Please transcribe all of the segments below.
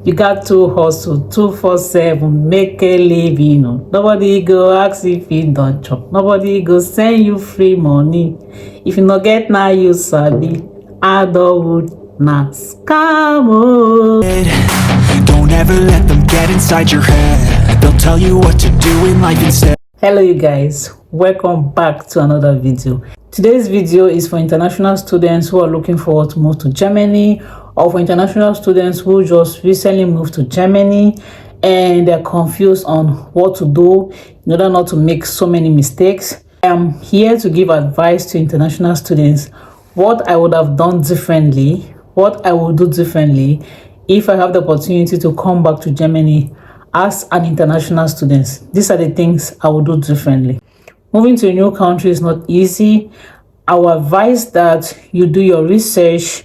You got to hustle 247, make a living. Nobody go ask if you don't chop. Nobody go send you free money. If you no get now, you sabi. Adulthood not scam. Don't ever let them get inside your head. They'll tell you what to do in life instead. Hello you guys, welcome back to another video. Today's video is for international students who are looking forward to move to Germany, or for international students who just recently moved to Germany and they're confused on what to do in order not to make so many mistakes. I'm here to give advice to international students what I would have done differently, what I would do differently if I have the opportunity to come back to Germany as an international student. These are the things I would do differently. Moving to a new country is not easy. I would advise that you do your research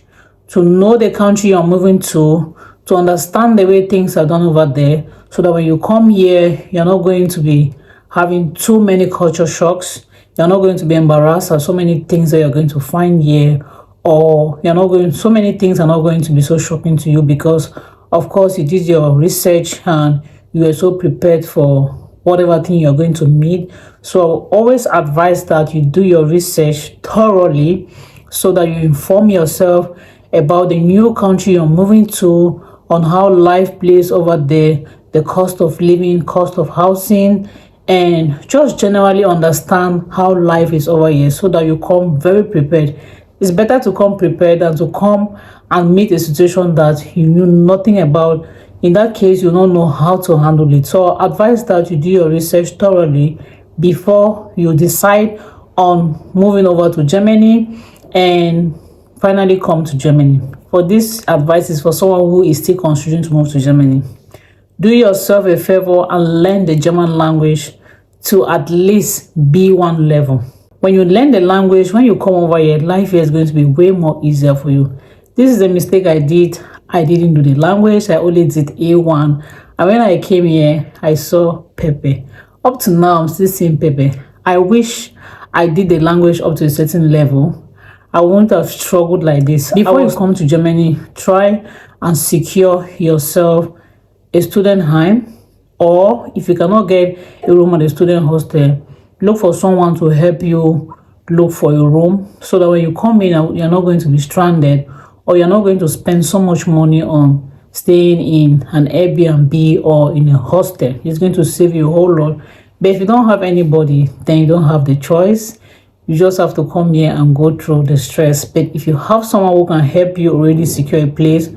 to know the country you're moving to understand the way things are done over there, so that when you come here, you're not going to be having too many culture shocks. You're not going to be embarrassed at so many things that you're going to find here, or so many things are not going to be so shocking to you because, of course, you did your research and you are so prepared for whatever thing you're going to meet. So always advise that you do your research thoroughly so that you inform yourself about the new country you're moving to, on how life plays over there, the cost of living, cost of housing, and just generally understand how life is over here so that you come very prepared. It's better to come prepared than to come and meet a situation that you knew nothing about. In that case, you don't know how to handle it. So I advise that you do your research thoroughly before you decide on moving over to Germany and finally come to Germany. For this advice is for someone who is still considering to move to Germany. Do yourself a favor and learn the German language to at least B1 level. When you learn the language, when you come over here, life here is going to be way more easier for you. This is a mistake I did. I didn't do the language. I only did A1. And when I came here, I saw Pepe. Up to now, I'm still seeing Pepe. I wish I did the language up to a certain level. I wouldn't have struggled like this. Before you come to Germany, try and secure yourself a student home, or if you cannot get a room at a student hostel, look for someone to help you look for a room so that when you come in, you're not going to be stranded, or you're not going to spend so much money on staying in an Airbnb or in a hostel. It's going to save you a whole lot. But if you don't have anybody, then you don't have the choice. You just have to come here and go through the stress. But if you have someone who can help you already secure a place,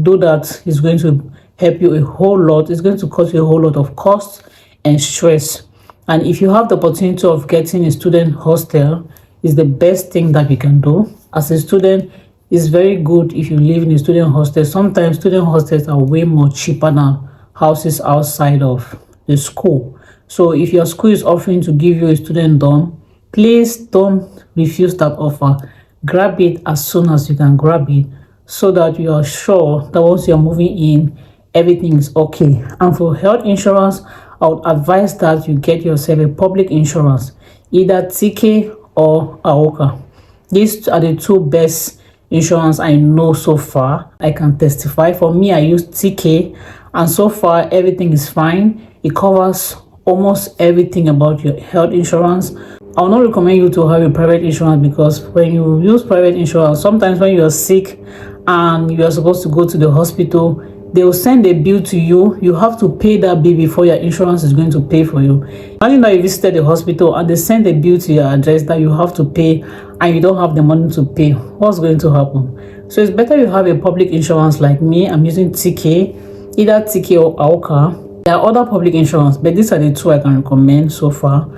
do that. It's going to help you a whole lot. It's going to cost you a whole lot of cost and stress. And if you have the opportunity of getting a student hostel, it's the best thing that you can do. As a student, it's very good if you live in a student hostel. Sometimes student hostels are way more cheaper than houses outside of the school. So if your school is offering to give you a student dorm, please don't refuse that offer. Grab it as soon as you can grab it, so that you are sure that once you're moving in, everything is okay. And for health insurance, I would advise that you get yourself a public insurance, either TK or AOKA. These are the two best insurance I know so far. I can testify. For me, I use TK, and so far everything is fine. It covers almost everything about your health insurance. I will not recommend you to have a private insurance, because when you use private insurance, sometimes when you are sick and you are supposed to go to the hospital, they will send a bill to you. You have to pay that bill before your insurance is going to pay for you. Imagine that you visited the hospital and they send a bill to your address that you have to pay, and you don't have the money to pay. What's going to happen? So it's better you have a public insurance like me. I'm using TK, either TK or AOKA. There are other public insurance, but these are the two I can recommend so far.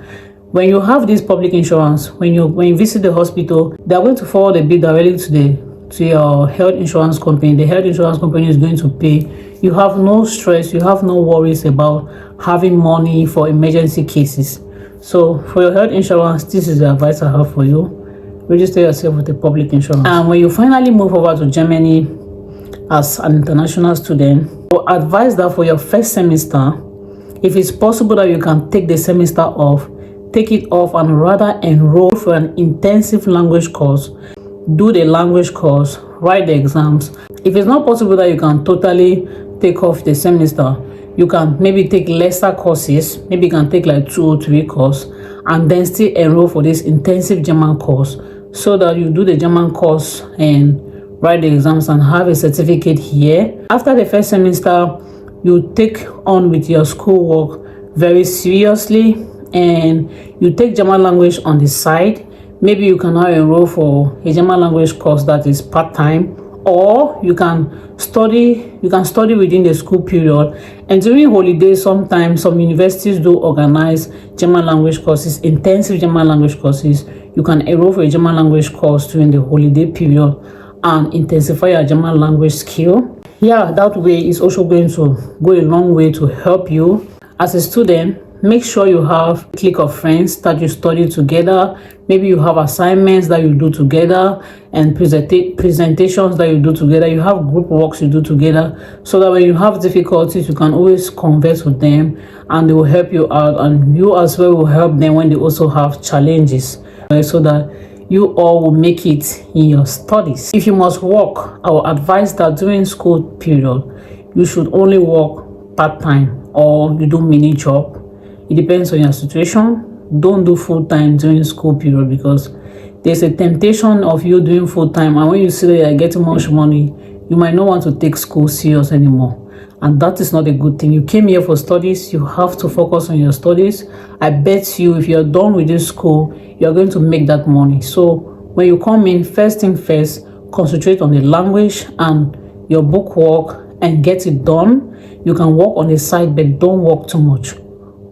When you have this public insurance, when you visit the hospital, they are going to forward the bill directly to your health insurance company. The health insurance company is going to pay. You have no stress, you have no worries about having money for emergency cases. So for your health insurance, this is the advice I have for you. Register yourself with a public insurance. And when you finally move over to Germany as an international student, I will advise that for your first semester, if it's possible that you can take the semester off, take it off and rather enroll for an intensive language course. Do the language course, write the exams. If it's not possible that you can totally take off the semester, you can maybe take lesser courses. Maybe you can take like 2 or 3 courses and then still enroll for this intensive German course, so that you do the German course and write the exams and have a certificate here. After the first semester, you take on with your schoolwork very seriously, and you take German language on the side. Maybe you can now enroll for a German language course that is part-time, or you can study within the school period. And during holidays, sometimes some universities do organize German language courses, intensive German language courses. You can enroll for a German language course during the holiday period and intensify your German language skill. Yeah, that way is also going to go a long way to help you as a student. Make sure you have a clique of friends that you study together. Maybe you have assignments that you do together and presentations that you do together. You have group works you do together, so that when you have difficulties, you can always converse with them and they will help you out, and you as well will help them when they also have challenges, so that you all will make it in your studies. If you must work, I will advise that during school period, you should only work part-time or you do mini job. It depends on your situation. Don't do full-time during school period, because there's a temptation of you doing full-time, and when you see that you're getting much money, you might not want to take school serious anymore, and that is not a good thing. You came here for studies. You have to focus on your studies. I bet you if you're done with this school, you're going to make that money. So when you come in, first thing first, concentrate on the language and your book work and get it done. You can work on the side, but don't work too much.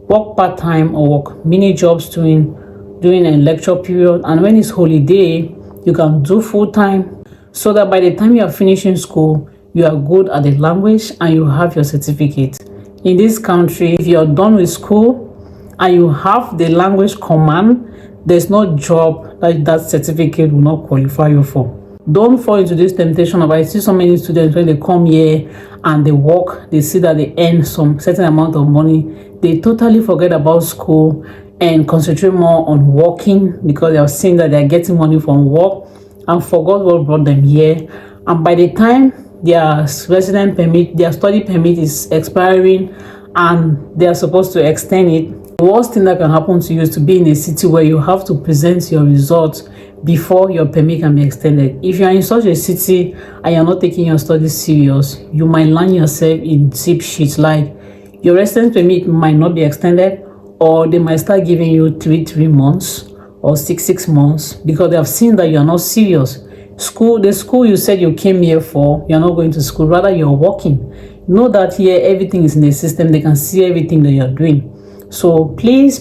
Work part-time or work mini jobs during a lecture period, and when it's holiday, you can do full-time, so that by the time you are finishing school, you are good at the language and you have your certificate. In this country, if you are done with school and you have the language command, there's no job that certificate will not qualify you for. Don't fall into this temptation of, I see so many students when they come here and they work, they see that they earn some certain amount of money, they totally forget about school and concentrate more on working, because they have seen that they are getting money from work and forgot what brought them here. And by the time their resident permit, their study permit is expiring and they are supposed to extend it, the worst thing that can happen to you is to be in a city where you have to present your results before your permit can be extended. If you are in such a city and you're not taking your studies serious, you might land yourself in deep shit, like your residence permit might not be extended, or they might start giving you 3 months or 6 months, because they have seen that you are not serious. The school you said you came here for, you're not going to school, rather you're working. Know that here everything is in the system. They can see everything that you're doing. So please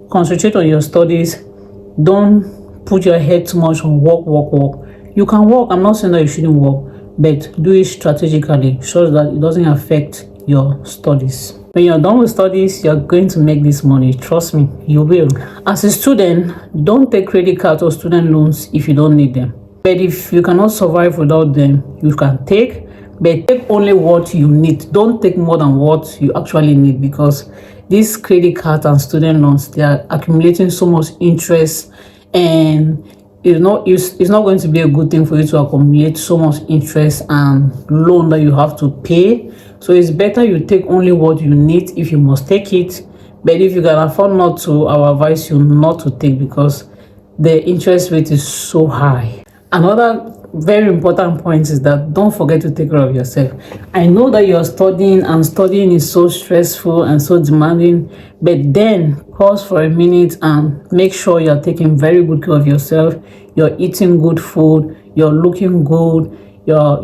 concentrate on your studies. Don't put your head too much on work. You can work. I'm not saying that you shouldn't work, but do it strategically so that it doesn't affect your studies. When you're done with studies, you're going to make this money. Trust me, you will. As a student, don't take credit cards or student loans if you don't need them. But if you cannot survive without them, you can take, but take only what you need. Don't take more than what you actually need, because these credit cards and student loans, they are accumulating so much interest, and it's not going to be a good thing for you to accumulate so much interest and loan that you have to pay. So it's better you take only what you need if you must take it. But if you can afford not to, I will advise you not to take, because the interest rate is so high. Another very important point is that don't forget to take care of yourself. I know that you're studying, and studying is so stressful and so demanding, but then pause for a minute and make sure you're taking very good care of yourself. You're eating good food, you're looking good, you're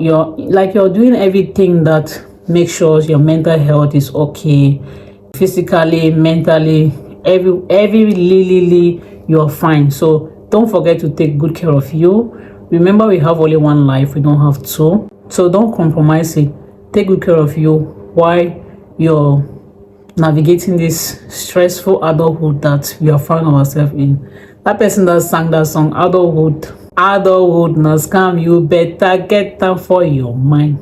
doing everything that makes sure your mental health is okay, physically, mentally, every you're fine. So don't forget to take good care of you. Remember, we have only one life, we don't have two. So don't compromise it. Take good care of you while you're navigating this stressful adulthood that we have found ourselves in. That person that sang that song, adulthood no scam, you better get them for your mind.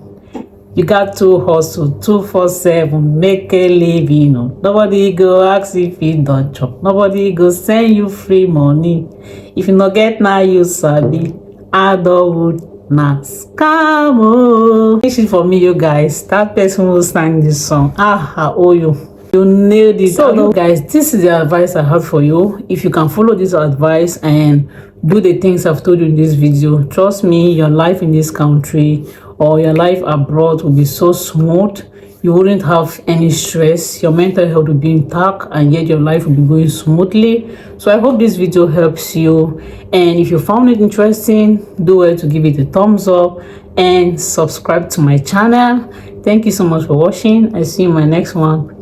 You got to hustle 247, make a living. Nobody go ask if you don't chop. Nobody go send you free money. If you not get now, you sabi. Adulthood na scam. Oh, finish it for me, you guys. That person who sang this song, I owe you. You nailed it. So you guys, this is the advice I have for you. If you can follow this advice and do the things I've told you in this video, trust me, your life in this country or your life abroad will be so smooth. You wouldn't have any stress, your mental health will be intact, and yet your life will be going smoothly. So I hope this video helps you, and if you found it interesting, do well to give it a thumbs up and subscribe to my channel. Thank you so much for watching. I see you in my next one.